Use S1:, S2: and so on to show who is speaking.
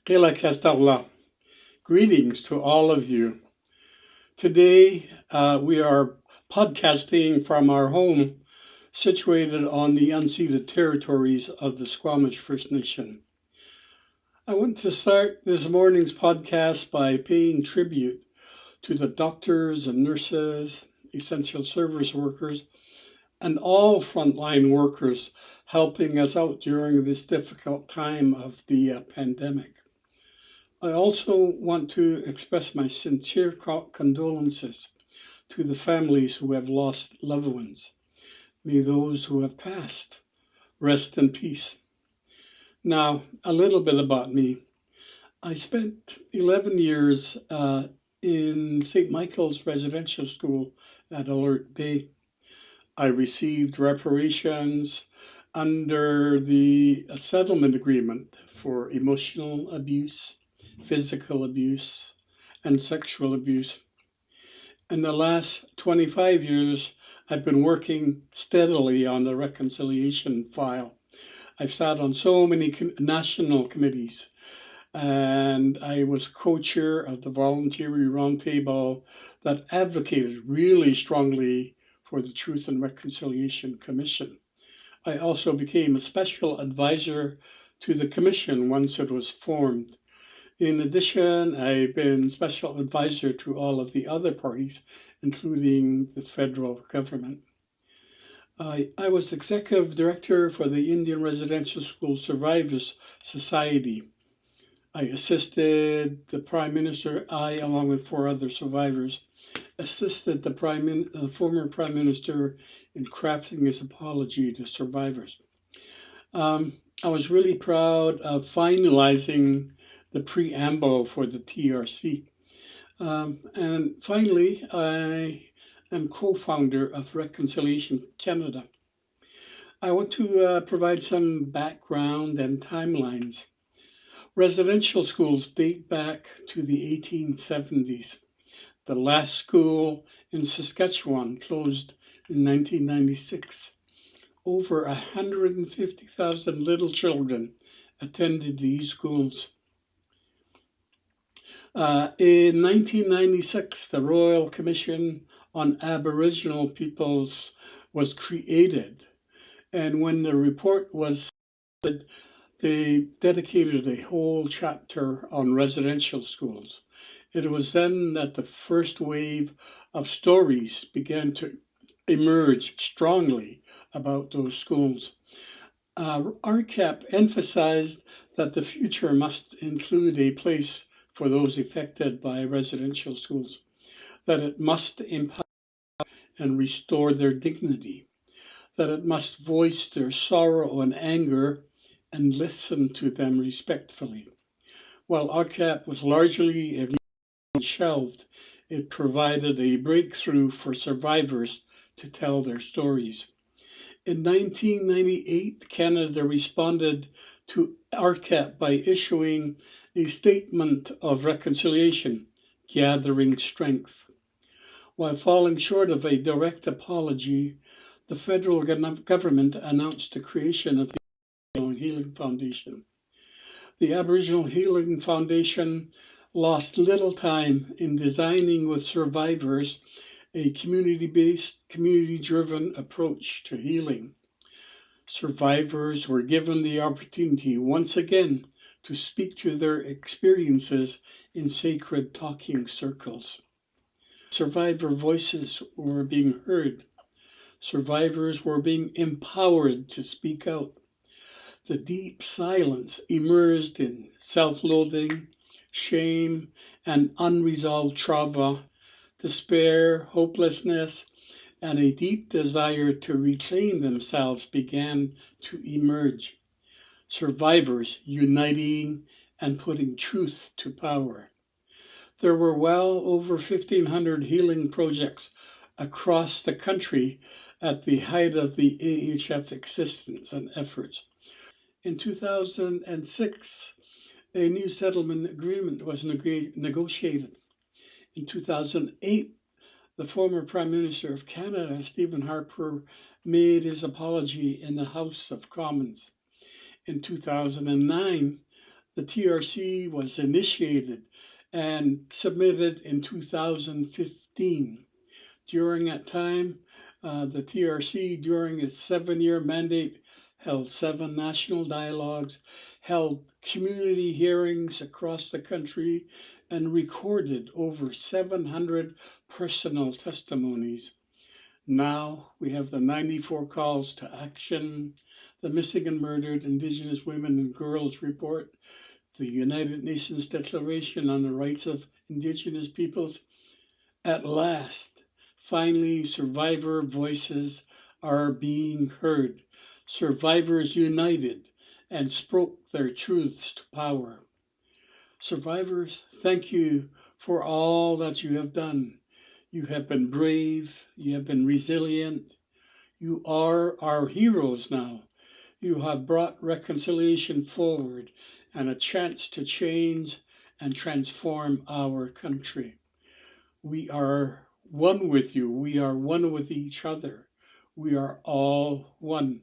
S1: Kela Castavla. Greetings to all of you. Today we are podcasting from our home situated on the unceded territories of the Squamish First Nation. I want to start this morning's podcast by paying tribute to the doctors and nurses, essential service workers, and all frontline workers helping us out during this difficult time of the pandemic. I also want to express my sincere condolences to the families who have lost loved ones. May those who have passed rest in peace. Now, a little bit about me. I spent 11 years in St. Michael's Residential School at Alert Bay. I received reparations under the settlement agreement for emotional abuse, physical abuse, and sexual abuse. In the last 25 years, I've been working steadily on the reconciliation file. I've sat on so many national committees, and I was co-chair of the voluntary roundtable that advocated really strongly for the Truth and Reconciliation Commission. I also became a special advisor to the commission once it was formed. In addition, I've been special advisor to all of the other parties, including the federal government. I was executive director for the Indian Residential School Survivors Society. I assisted the Prime Minister, along with 4 other survivors, assisted the former Prime Minister in crafting his apology to survivors. I was really proud of finalizing the preamble for the TRC. And finally, I am co-founder of Reconciliation Canada. I want to provide some background and timelines. Residential schools date back to the 1870s. The last school in Saskatchewan closed in 1996. Over 150,000 little children attended these schools. In 1996, the Royal Commission on Aboriginal Peoples was created, and when the report was submitted, they dedicated a whole chapter on residential schools. It was then that the first wave of stories began to emerge strongly about those schools. RCAP emphasized that the future must include a place for those affected by residential schools, that it must empower and restore their dignity, that it must voice their sorrow and anger and listen to them respectfully. While RCAP was largely ignored and shelved, it provided a breakthrough for survivors to tell their stories. In 1998, Canada responded to RCAP by issuing a statement of reconciliation, gathering strength. While falling short of a direct apology, the federal government announced the creation of the Aboriginal Healing Foundation. The Aboriginal Healing Foundation lost little time in designing with survivors a community-based, community-driven approach to healing. Survivors were given the opportunity once again to speak to their experiences in sacred talking circles. Survivor voices were being heard. Survivors were being empowered to speak out. The deep silence immersed in self-loathing, shame, and unresolved trauma, despair, hopelessness, and a deep desire to reclaim themselves began to emerge. Survivors uniting and putting truth to power. There were well over 1,500 healing projects across the country at the height of the AHF existence and efforts. In 2006, a new settlement agreement was negotiated. In 2008, the former Prime Minister of Canada, Stephen Harper, made his apology in the House of Commons. In 2009, The TRC was initiated and submitted in 2015. During that time, the TRC, during its 7-year mandate, held 7 national dialogues, held community hearings across the country, and recorded over 700 personal testimonies. Now we have the 94 calls to action, the Missing and Murdered Indigenous Women and Girls Report, the United Nations Declaration on the Rights of Indigenous Peoples. At last, finally, survivor voices are being heard. Survivors united and spoke their truths to power. Survivors, thank you for all that you have done. You have been brave. You have been resilient. You are our heroes now. You have brought reconciliation forward and a chance to change and transform our country. We are one with you. We are one with each other. We are all one.